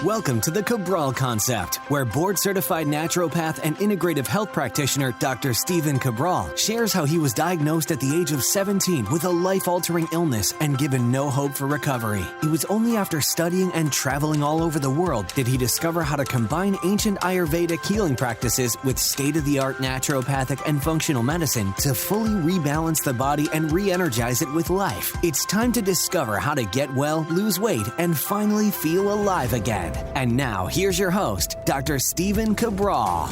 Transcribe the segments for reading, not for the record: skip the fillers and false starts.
Welcome to the Cabral Concept, where board-certified naturopath and integrative health practitioner Dr. Stephen Cabral shares how he was diagnosed at the age of 17 with a life-altering illness and given no hope for recovery. It was only after studying and traveling all over the world did he discover how to combine ancient Ayurvedic healing practices with state-of-the-art naturopathic and functional medicine to fully rebalance the body and re-energize it with life. It's time to discover how to get well, lose weight, and finally feel alive again. And now, here's your host, Dr. Stephen Cabral.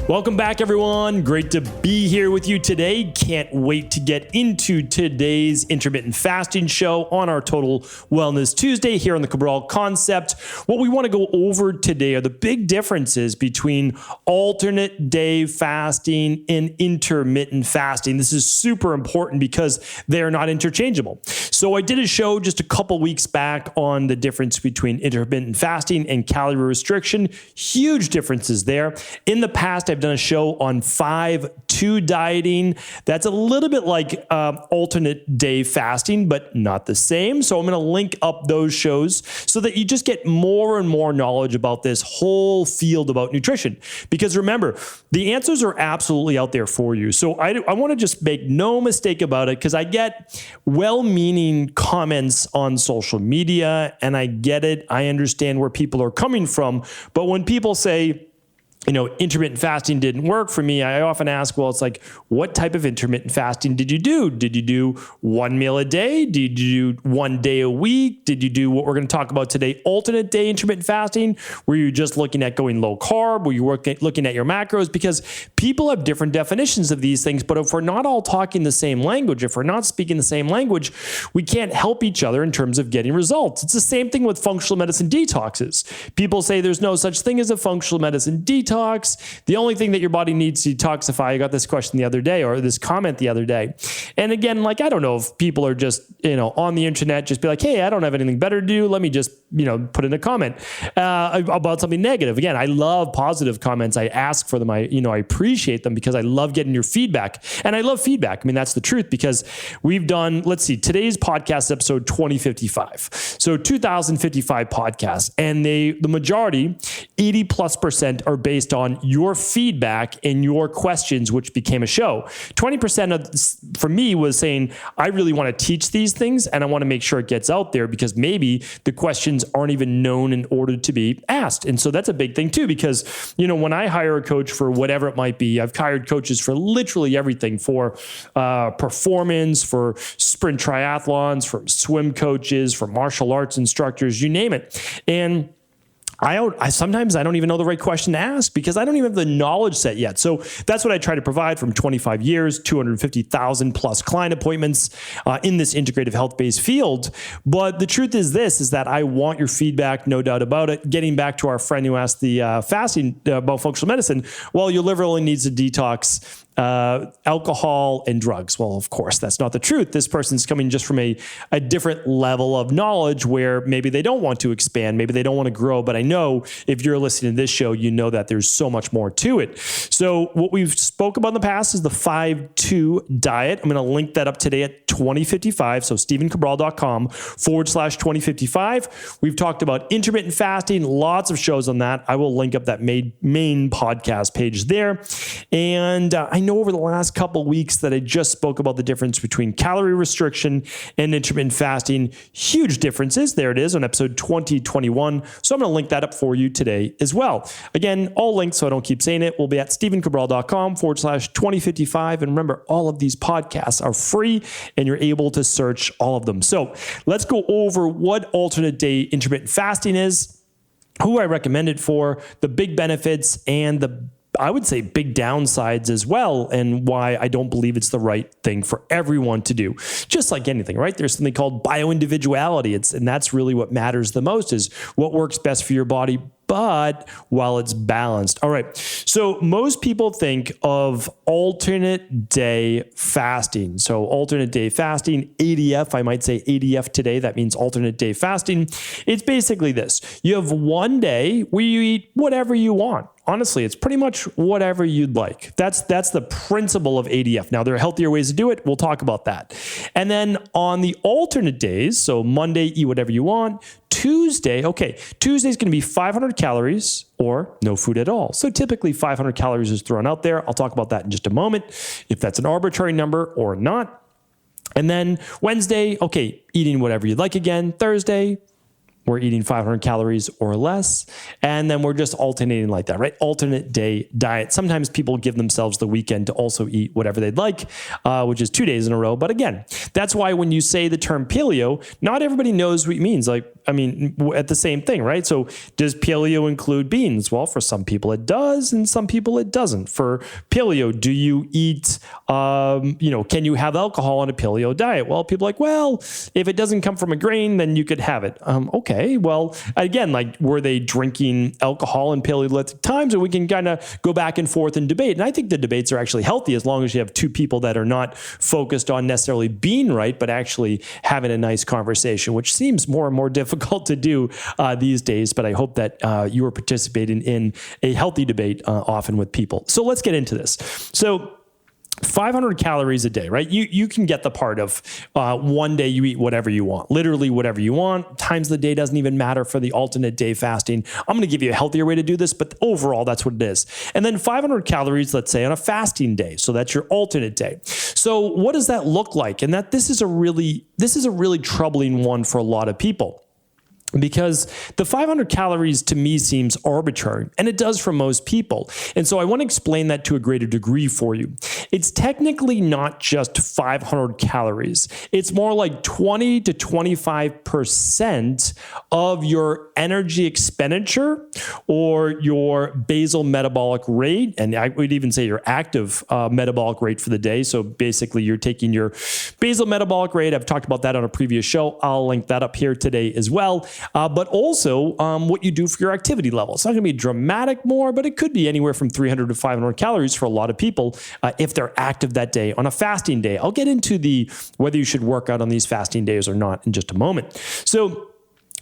Welcome back, everyone. Great to be here with you today. Can't wait to get into today's intermittent fasting show on our Total Wellness Tuesday here on the Cabral Concept. What we want to go over today are the big differences between alternate day fasting and intermittent fasting. This is super important because they're not interchangeable. So I did a show just a couple weeks back on the difference between intermittent fasting and calorie restriction. Huge differences there. In the past, I've done a show on 5-2 dieting. That's a little bit like alternate day fasting, but not the same. So I'm going to link up those shows so that you just get more and more knowledge about this whole field about nutrition. Because remember, the answers are absolutely out there for you. So I want to just make no mistake about it, because I get well-meaning comments on social media, and I get it. I understand where people are coming from. But when people say, intermittent fasting didn't work for me, I often ask, well, it's like, what type of intermittent fasting did you do? Did you do one meal a day? Did you do 1 day a week? Did you do what we're going to talk about today, alternate day intermittent fasting? Were you just looking at going low carb? Were you looking at your macros? Because people have different definitions of these things, but if we're not all talking the same language, if we're not speaking the same language, we can't help each other in terms of getting results. It's the same thing with functional medicine detoxes. People say there's no such thing as a functional medicine detox. The only thing that your body needs to detoxify, I got this question the other day, or this comment the other day. And again, I don't know if people are just, on the internet, just be like, hey, I don't have anything better to do. Let me just, put in a comment about something negative. Again, I love positive comments. I ask for them. I appreciate them because I love getting your feedback. And I love feedback. that's the truth, because we've done, today's podcast episode 2055. So 2055 podcasts, and the majority, 80+% are based on your feedback and your questions, which became a show. 20% for me was saying, I really want to teach these things and I want to make sure it gets out there, because maybe the questions aren't even known in order to be asked. And so that's a big thing too, because, when I hire a coach for whatever it might be, I've hired coaches for literally everything, for performance, for sprint triathlons, for swim coaches, for martial arts instructors, you name it. And sometimes I don't even know the right question to ask, because I don't even have the knowledge set yet. So that's what I try to provide from 25 years, 250,000 plus client appointments in this integrative health-based field. But the truth is that I want your feedback, no doubt about it. Getting back to our friend who asked the fasting about functional medicine, well, your liver only needs to detox alcohol and drugs. Well, of course, that's not the truth. This person's coming just from a different level of knowledge, where maybe they don't want to expand, maybe they don't want to grow. But I know if you're listening to this show, you know that there's so much more to it. So what we've spoke about in the past is the 5-2 diet. I'm going to link that up today at 2055. So StephenCabral.com/2055. We've talked about intermittent fasting, lots of shows on that. I will link up that main podcast page there. And I know over the last couple of weeks that I just spoke about the difference between calorie restriction and intermittent fasting. Huge differences. There it is on episode 2021. So I'm going to link that up for you today as well. Again, all links, so I don't keep saying it, will be at StephenCabral.com/2055. And remember, all of these podcasts are free and you're able to search all of them. So let's go over what alternate day intermittent fasting is, who I recommend it for, the big benefits, and I would say big downsides as well, and why I don't believe it's the right thing for everyone to do. Just like anything, right? There's something called bioindividuality. And that's really what matters the most, is what works best for your body but while it's balanced. All right. So most people think of alternate day fasting. So alternate day fasting, ADF, I might say ADF today. That means alternate day fasting. It's basically this. You have one day where you eat whatever you want. Honestly, it's pretty much whatever you'd like. That's the principle of ADF. Now, there are healthier ways to do it. We'll talk about that. And then on the alternate days, so Monday, eat whatever you want. Tuesday's going to be 500 calories or no food at all. So typically 500 calories is thrown out there. I'll talk about that in just a moment, if that's an arbitrary number or not. And then Wednesday, eating whatever you'd like again. Thursday, we're eating 500 calories or less. And then we're just alternating like that, right? Alternate day diet. Sometimes people give themselves the weekend to also eat whatever they'd like, which is 2 days in a row. But again, that's why when you say the term paleo, not everybody knows what it means. At the same thing, right? So does paleo include beans? Well, for some people it does, and some people it doesn't. For paleo, do you eat, can you have alcohol on a paleo diet? Well, people are like, well, if it doesn't come from a grain, then you could have it. Okay. Well, again, were they drinking alcohol in Paleolithic times? And we can kind of go back and forth and debate. And I think the debates are actually healthy as long as you have two people that are not focused on necessarily being right, but actually having a nice conversation, which seems more and more difficult to do these days. But I hope that you are participating in a healthy debate often with people. So let's get into this. So 500 calories a day, right? You can get the part of one day you eat whatever you want, literally whatever you want. Times of the day doesn't even matter for the alternate day fasting. I'm going to give you a healthier way to do this, but overall, that's what it is. And then 500 calories, let's say, on a fasting day. So that's your alternate day. So what does that look like? And this is a really troubling one for a lot of people. Because the 500 calories to me seems arbitrary, and it does for most people. And so I want to explain that to a greater degree for you. It's technically not just 500 calories. It's more like 20 to 25% of your energy expenditure or your basal metabolic rate. And I would even say your active metabolic rate for the day. So basically you're taking your basal metabolic rate. I've talked about that on a previous show. I'll link that up here today as well. But also what you do for your activity level. It's not going to be dramatic more, but it could be anywhere from 300 to 500 calories for a lot of people if they're active that day on a fasting day. I'll get into whether you should work out on these fasting days or not in just a moment. So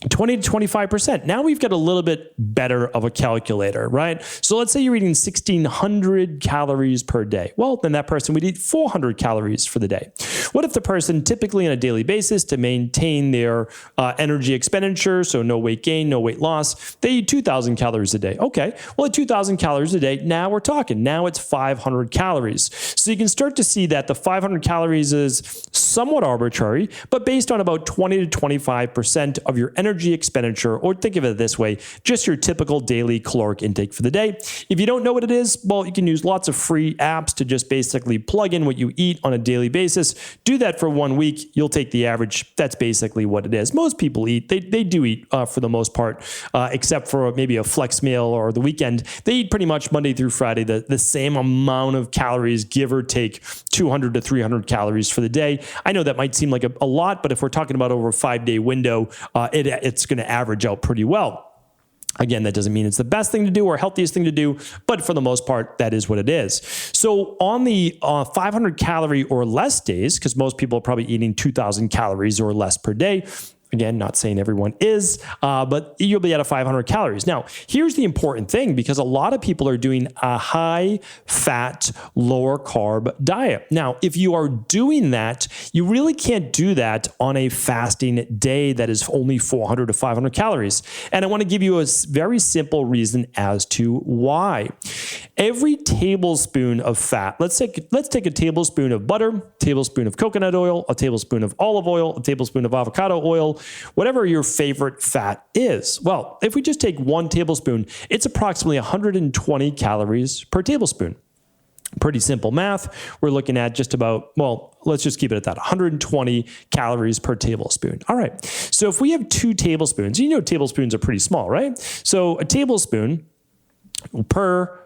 20 to 25%. Now we've got a little bit better of a calculator, right? So let's say you're eating 1,600 calories per day. Well, then that person would eat 400 calories for the day. What if the person typically on a daily basis to maintain their energy expenditure, so no weight gain, no weight loss, they eat 2,000 calories a day? Okay, well at 2,000 calories a day, now we're talking. Now it's 500 calories. So you can start to see that the 500 calories is somewhat arbitrary, but based on about 20 to 25% of your energy expenditure, or think of it this way, just your typical daily caloric intake for the day. If you don't know what it is, well, you can use lots of free apps to just basically plug in what you eat on a daily basis. Do that for 1 week. You'll take the average. That's basically what it is. Most people eat. They do eat for the most part, except for maybe a flex meal or the weekend. They eat pretty much Monday through Friday, the same amount of calories, give or take 200 to 300 calories for the day. I know that might seem like a lot, but if we're talking about over a 5-day window, it's going to average out pretty well. Again, that doesn't mean it's the best thing to do or healthiest thing to do, but for the most part, that is what it is. So on the 500 calorie or less days, because most people are probably eating 2,000 calories or less per day, again, not saying everyone is, but you'll be at a 500 calories. Now, here's the important thing, because a lot of people are doing a high fat, lower carb diet. Now, if you are doing that, you really can't do that on a fasting day that is only 400 to 500 calories. And I want to give you a very simple reason as to why. Every tablespoon of fat, let's take a tablespoon of butter, tablespoon of coconut oil, a tablespoon of olive oil, a tablespoon of avocado oil, whatever your favorite fat is. Well, if we just take 1 tablespoon, it's approximately 120 calories per tablespoon. Pretty simple math. We're looking at just about, well, let's just keep it at that, 120 calories per tablespoon. All right. So if we have 2 tablespoons, you know tablespoons are pretty small, right? So a tablespoon per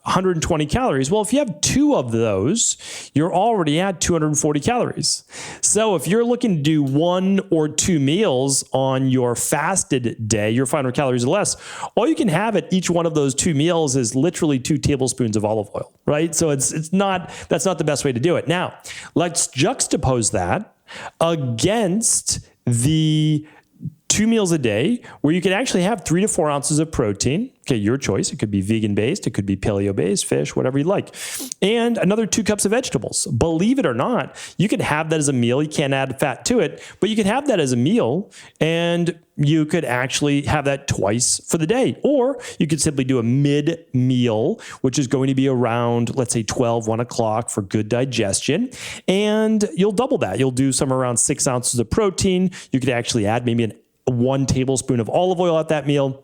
120 calories. Well, if you have 2 of those, you're already at 240 calories. So if you're looking to do 1 or 2 meals on your fasted day, your 500 calories or less, all you can have at each one of those 2 meals is literally 2 tablespoons of olive oil, right? So that's not the best way to do it. Now, let's juxtapose that against the 2 meals a day where you can actually have 3 to 4 ounces of protein. Okay, your choice. It could be vegan-based. It could be paleo-based, fish, whatever you like. And another 2 cups of vegetables. Believe it or not, you could have that as a meal. You can't add fat to it, but you could have that as a meal and you could actually have that twice for the day. Or you could simply do a mid-meal, which is going to be around, let's say 12, 1 o'clock for good digestion. And you'll double that. You'll do somewhere around 6 ounces of protein. You could actually add maybe 1 tablespoon of olive oil at that meal,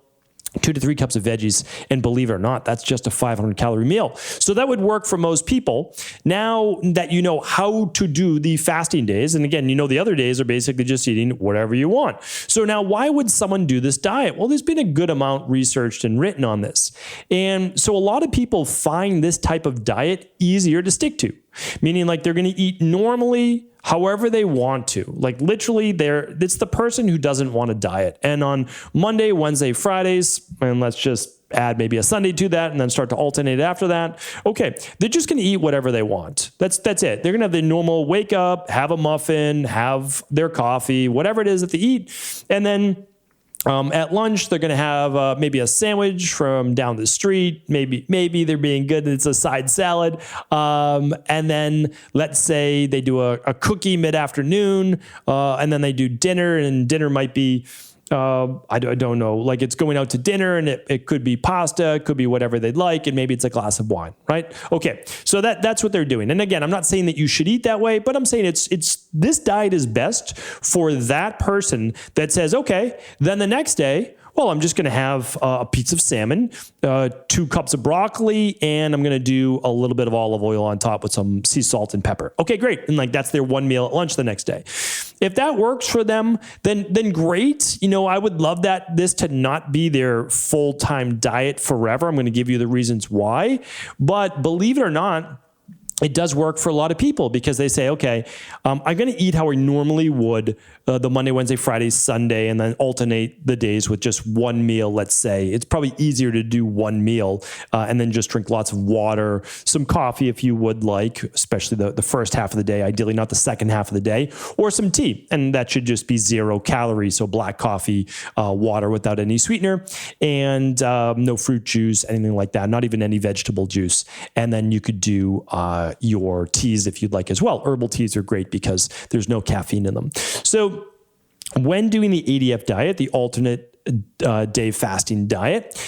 2 to 3 cups of veggies, and believe it or not, that's just a 500 calorie meal. So that would work for most people. Now that you know how to do the fasting days, and again, you know the other days are basically just eating whatever you want. So now why would someone do this diet? Well, there's been a good amount researched and written on this. And so a lot of people find this type of diet easier to stick to, meaning like they're going to eat normally, however they want to. Like literally it's the person who doesn't want to diet. And on Monday, Wednesday, Fridays, and let's just add maybe a Sunday to that and then start to alternate after that. Okay, they're just going to eat whatever they want. That's it. They're going to have the normal wake up, have a muffin, have their coffee, whatever it is that they eat. And then at lunch, they're going to have maybe a sandwich from down the street. Maybe they're being good. It's a side salad. And then let's say they do a cookie mid-afternoon, and then they do dinner, and dinner might be, I don't know, like it's going out to dinner, and it could be pasta, it could be whatever they'd like, and maybe it's a glass of wine, right? Okay, so that's what they're doing. And again, I'm not saying that you should eat that way, but I'm saying it's this diet is best for that person that says, okay, then the next day, well, I'm just going to have a piece of salmon, 2 cups of broccoli, and I'm going to do a little bit of olive oil on top with some sea salt and pepper. Okay, great. And like that's their 1 meal at lunch the next day. If that works for them, then great. You know, I would love this to not be their full-time diet forever. I'm going to give you the reasons why. But believe it or not, it does work for a lot of people because they say, okay, I'm going to eat how I normally would the Monday, Wednesday, Friday, Sunday, and then alternate the days with just 1 meal, let's say. It's probably easier to do 1 meal and then just drink lots of water, some coffee if you would like, especially the first half of the day, ideally not the second half of the day, or some tea. And that should just be 0 calories, so black coffee, water without any sweetener, and no fruit juice, anything like that, not even any vegetable juice. And then you could do your teas if you'd like as well. Herbal teas are great because there's no caffeine in them. So when doing the ADF diet, the alternate day fasting diet,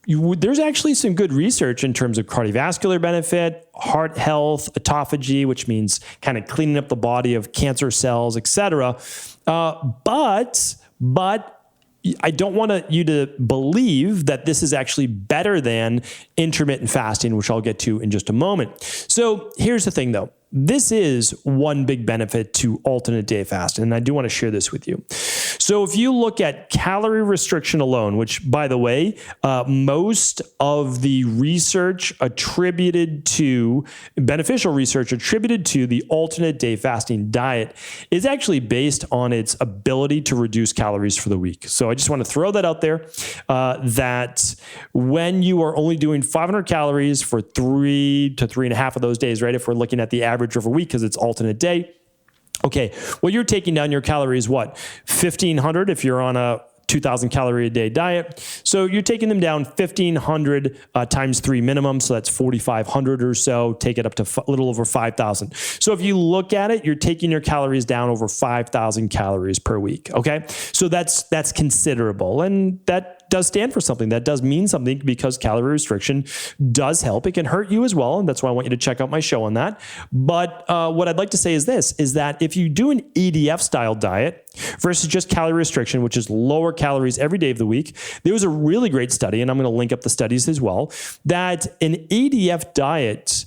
there's actually some good research in terms of cardiovascular benefit, heart health, autophagy, which means kind of cleaning up the body of cancer cells, etc. But I don't want you to believe that this is actually better than intermittent fasting, which I'll get to in just a moment. So here's the thing though. This is one big benefit to alternate day fasting, and I do want to share this with you. So if you look at calorie restriction alone, which by the way, most of the research beneficial research attributed to the alternate day fasting diet is actually based on its ability to reduce calories for the week. So I just want to throw that out there, that when you are only doing 500 calories for 3 to 3.5 of those days, right? If we're looking at the average of a week because it's alternate day. Okay, well, you're taking down your calories, 1,500 if you're on a 2,000 calorie a day diet. So you're taking them down 1,500 times 3 minimum. So that's 4,500 or so. Take it up to a little over 5,000. So if you look at it, you're taking your calories down over 5,000 calories per week. Okay, so that's considerable, and that does stand for something. That does mean something because calorie restriction does help. It can hurt you as well, and that's why I want you to check out my show on that. But what I'd like to say is this, is that if you do an ADF style diet versus just calorie restriction, which is lower calories every day of the week, there was a really great study, and I'm going to link up the studies as well, that an ADF diet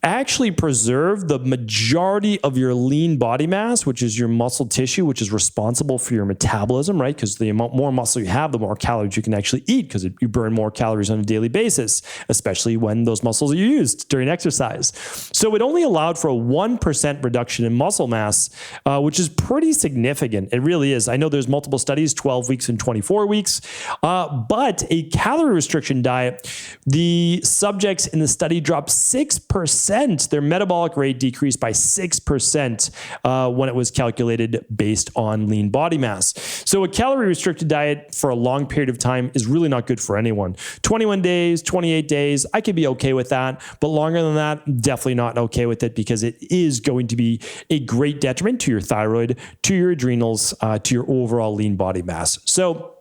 actually preserve the majority of your lean body mass, which is your muscle tissue, which is responsible for your metabolism, right? Because the more muscle you have, the more calories you can actually eat, because you burn more calories on a daily basis, especially when those muscles are used during exercise. So it only allowed for a 1% reduction in muscle mass, which is pretty significant. It really is. I know there's multiple studies, 12 weeks and 24 weeks, but a calorie restriction diet, the subjects in the study dropped 6%. Their metabolic rate decreased by 6% when it was calculated based on lean body mass. So a calorie restricted diet for a long period of time is really not good for anyone. 21 days, 28 days, I could be okay with that, but longer than that, definitely not okay with it, because it is going to be a great detriment to your thyroid, to your adrenals, to your overall lean body mass. So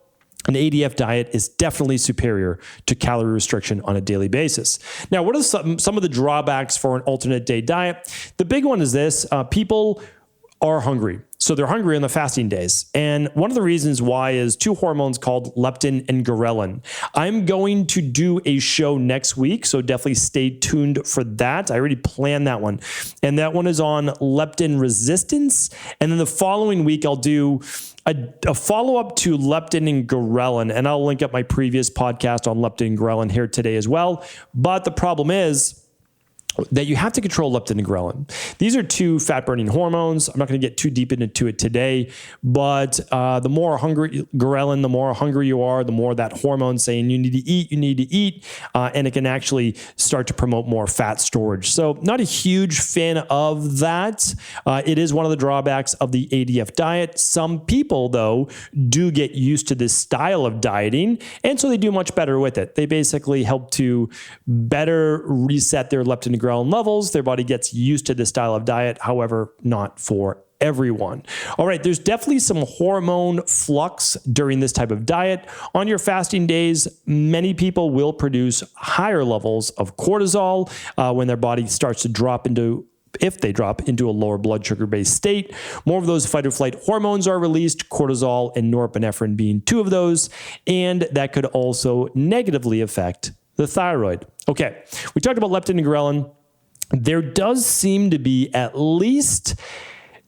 an ADF diet is definitely superior to calorie restriction on a daily basis. Now, what are some of the drawbacks for an alternate day diet? The big one is this: people are hungry. So they're hungry on the fasting days. And one of the reasons why is two hormones called leptin and ghrelin. I'm going to do a show next week, so definitely stay tuned for that. I already planned that one. And that one is on leptin resistance. And then the following week, I'll do a follow-up to leptin and ghrelin. And I'll link up my previous podcast on leptin and ghrelin here today as well. But the problem is that you have to control leptin and ghrelin. These are two fat-burning hormones. I'm not going to get too deep into it today, but the more hungry ghrelin, the more hungry you are, the more that hormone saying you need to eat, and it can actually start to promote more fat storage. So not a huge fan of that. It is one of the drawbacks of the ADF diet. Some people, though, do get used to this style of dieting, and so they do much better with it. They basically help to better reset their leptin and ghrelin levels. Their body gets used to this style of diet, however, not for everyone. All right, there's definitely some hormone flux during this type of diet. On your fasting days, many people will produce higher levels of cortisol when their body starts to drop into a lower blood sugar-based state. More of those fight or flight hormones are released, cortisol and norepinephrine being two of those, and that could also negatively affect the thyroid. Okay, we talked about leptin and ghrelin. There does seem to be at least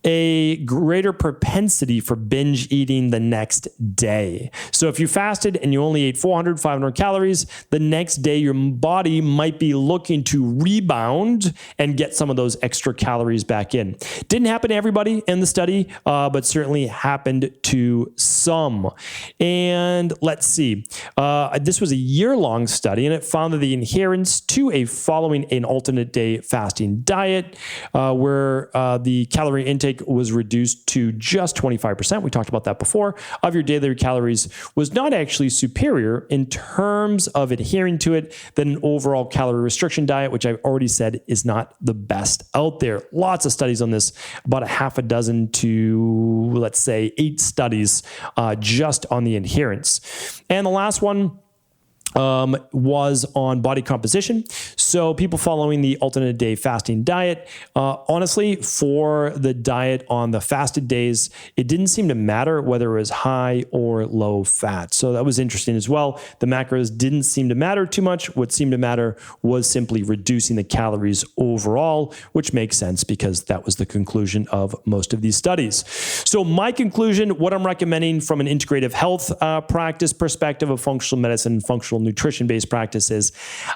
a greater propensity for binge eating the next day. So if you fasted and you only ate 400, 500 calories, the next day your body might be looking to rebound and get some of those extra calories back in. Didn't happen to everybody in the study, but certainly happened to some. And let's see, this was a year-long study, and it found that the adherence to following an alternate day fasting diet, where the calorie intake was reduced to just 25%. We talked about that before, of your daily calories, was not actually superior in terms of adhering to it than an overall calorie restriction diet, which I've already said is not the best out there. Lots of studies on this, about a half a dozen to, let's say, 8 studies just on the adherence. And the last one was on body composition. So people following the alternate day fasting diet, honestly, for the diet on the fasted days, it didn't seem to matter whether it was high or low fat. So that was interesting as well. The macros didn't seem to matter too much. What seemed to matter was simply reducing the calories overall, which makes sense because that was the conclusion of most of these studies. So my conclusion, what I'm recommending from an integrative health practice perspective of functional medicine, functional nutrition-based practices,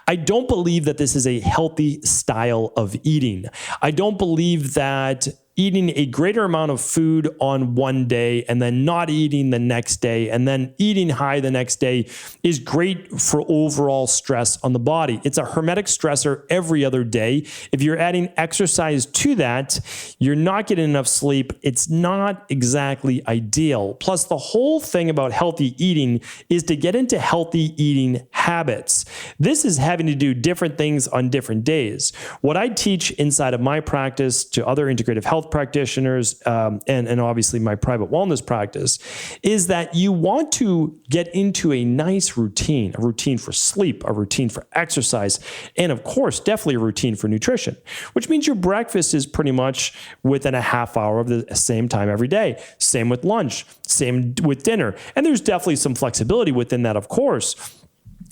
I don't believe that this is a healthy style of eating. I don't believe that eating a greater amount of food on one day and then not eating the next day and then eating high the next day is great for overall stress on the body. It's a hermetic stressor every other day. If you're adding exercise to that, you're not getting enough sleep. It's not exactly ideal. Plus, the whole thing about healthy eating is to get into healthy eating habits. This is having to do different things on different days. What I teach inside of my practice to other integrative health practitioners, and obviously my private wellness practice, is that you want to get into a nice routine, a routine for sleep, a routine for exercise, and of course, definitely a routine for nutrition, which means your breakfast is pretty much within a half hour of the same time every day. Same with lunch, same with dinner. And there's definitely some flexibility within that, of course.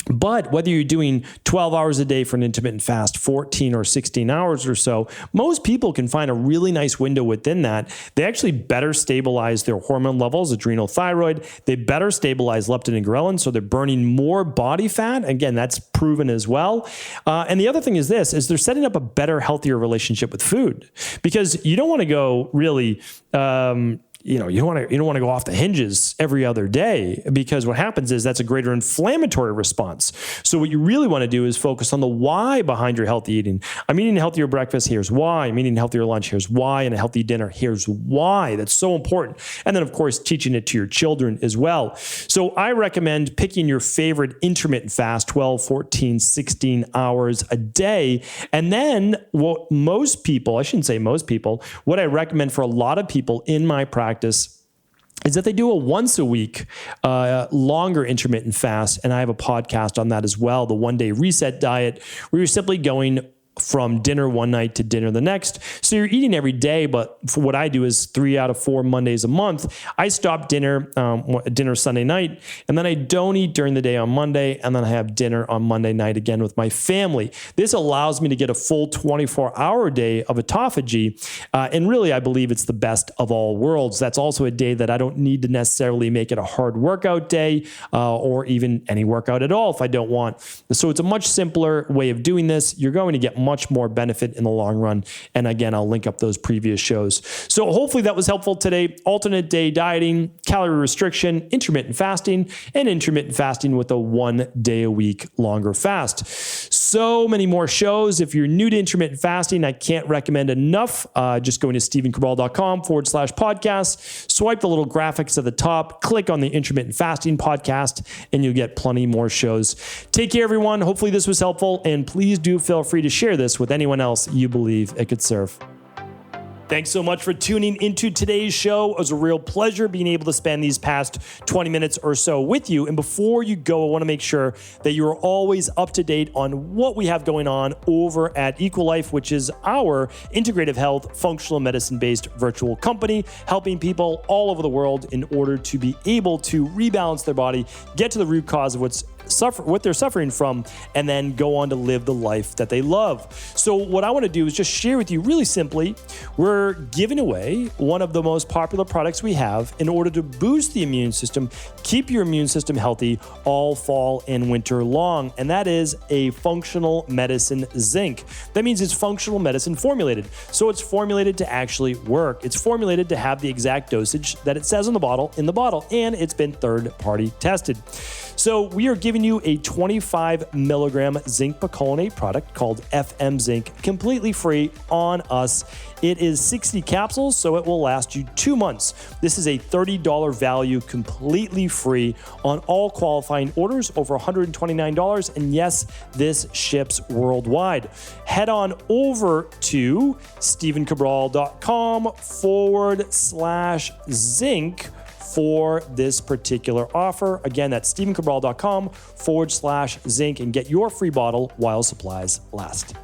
But whether you're doing 12 hours a day for an intermittent fast, 14 or 16 hours or so, most people can find a really nice window within that. They actually better stabilize their hormone levels, adrenal, thyroid. They better stabilize leptin and ghrelin, so they're burning more body fat. Again, that's proven as well. And the other thing is this, is they're setting up a better, healthier relationship with food, because you don't want to go really... you don't want to go off the hinges every other day, because what happens is that's a greater inflammatory response. So what you really want to do is focus on the why behind your healthy eating. I'm eating a healthier breakfast. Here's why. I'm eating a healthier lunch. Here's why. And a healthy dinner. Here's why. That's so important. And then, of course, teaching it to your children as well. So I recommend picking your favorite intermittent fast, 12, 14, 16 hours a day. And then what most people, I shouldn't say most people, what I recommend for a lot of people in my practice is that they do a once a week longer intermittent fast. And I have a podcast on that as well, the 1-day reset diet, where you're simply going from dinner one night to dinner the next. So you're eating every day, but for what I do is 3 out of 4 Mondays a month, I stop dinner Sunday night, and then I don't eat during the day on Monday, and then I have dinner on Monday night again with my family. This allows me to get a full 24-hour day of autophagy, and really I believe it's the best of all worlds. That's also a day that I don't need to necessarily make it a hard workout day, or even any workout at all if I don't want. So it's a much simpler way of doing this. You're going to get much more benefit in the long run. And again, I'll link up those previous shows. So hopefully that was helpful today. Alternate day dieting, calorie restriction, intermittent fasting, and intermittent fasting with a 1 day a week longer fast. So many more shows. If you're new to intermittent fasting, I can't recommend enough. Just going to stephencabral.com/podcast, swipe the little graphics at the top, click on the intermittent fasting podcast, and you'll get plenty more shows. Take care, everyone. Hopefully this was helpful, and please do feel free to share this with anyone else you believe it could serve. Thanks so much for tuning into today's show. It was a real pleasure being able to spend these past 20 minutes or so with you. And before you go, I want to make sure that you are always up to date on what we have going on over at Equalife, which is our integrative health, functional medicine-based virtual company, helping people all over the world in order to be able to rebalance their body, get to the root cause of what they're suffering from, and then go on to live the life that they love. So what I want to do is just share with you really simply, we're giving away one of the most popular products we have in order to boost the immune system, keep your immune system healthy all fall and winter long. And that is a functional medicine zinc. That means it's functional medicine formulated. So it's formulated to actually work. It's formulated to have the exact dosage that it says in the bottle, and it's been third-party tested. So we are giving you a 25 milligram zinc picolinate product called FM Zinc, completely free on us. It is 60 capsules, so it will last you 2 months. This is a $30 value, completely free on all qualifying orders over $129. And yes, this ships worldwide. Head on over to stephencabral.com/zinc for this particular offer. Again, that's stephencabral.com/zinc and get your free bottle while supplies last.